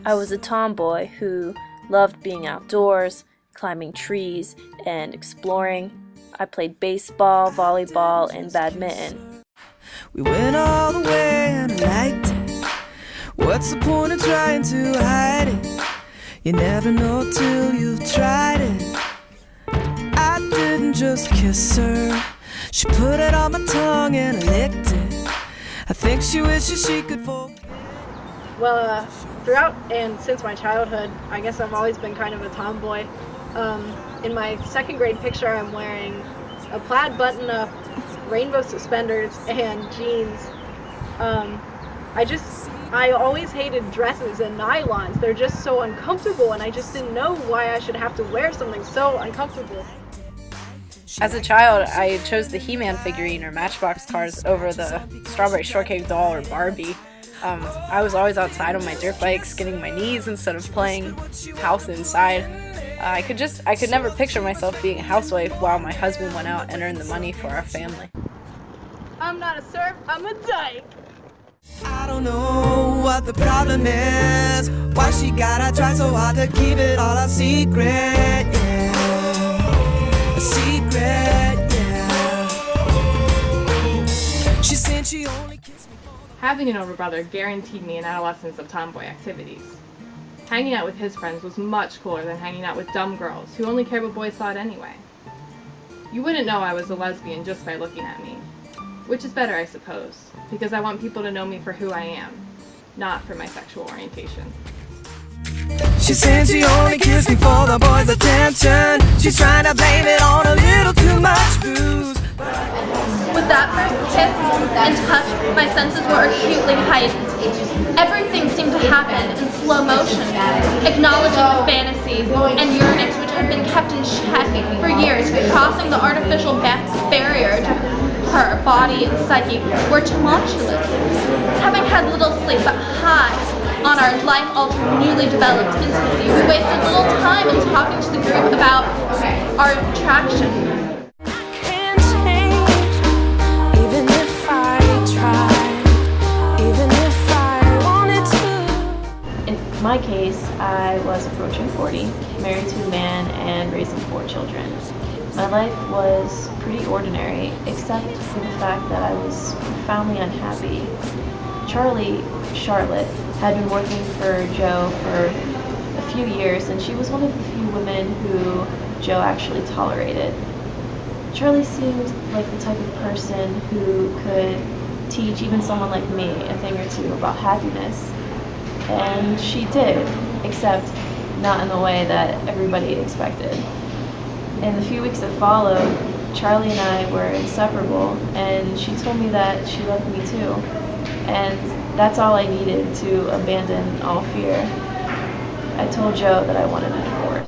I was a tomboy who loved being outdoors, climbing trees, and exploring. I played baseball, volleyball, and badminton. We went all the way and I liked it. What's the point of trying to hide it? You never know till you've tried it. I didn't just kiss her, she put it on my tongue and I licked it. I think she wishes she could forget. Well, throughout and since my childhood, I guess I've always been kind of a tomboy. In my second grade picture, I'm wearing a plaid button-up, rainbow suspenders, and jeans. I always hated dresses and nylons. They're just so uncomfortable, and I just didn't know why I should have to wear something so uncomfortable. As a child, I chose the He-Man figurine or Matchbox cars over the Strawberry Shortcake doll or Barbie. I was always outside on my dirt bike, skinning my knees instead of playing house inside. I could never picture myself being a housewife while my husband went out and earned the money for our family. I'm not a serf, I'm a dyke. I don't know what the problem is, why she gotta try so hard to keep it all a secret, yeah. A secret, yeah. She said she only kissed me. Having an older brother guaranteed me an adolescence of tomboy activities. Hanging out with his friends was much cooler than hanging out with dumb girls who only cared what boys thought anyway. You wouldn't know I was a lesbian just by looking at me. Which is better, I suppose, because I want people to know me for who I am, not for my sexual orientation. She said she only kissed me for the boys' attention. She's trying to blame it on a little too much booze. With that first kiss and touch, my senses were acutely heightened. Everything seemed to happen in slow motion, acknowledging the fantasies and yearnings which had been kept in check for years, crossing the artificial barrier to her body and psyche were tumultuous. Having had little sleep but high on our life-altering, newly developed intimacy, we wasted little time in talking to the group about our attraction. In my case, I was approaching 40, married to a man and raising 4 children. My life was pretty ordinary, except for the fact that I was profoundly unhappy. Charlotte, had been working for Joe for a few years, and she was one of the few women who Joe actually tolerated. Charlie seemed like the type of person who could teach even someone like me a thing or two about happiness. And she did, except not in the way that everybody expected. In the few weeks that followed, Charlie and I were inseparable, and she told me that she loved me too. And that's all I needed to abandon all fear. I told Joe that I wanted a divorce.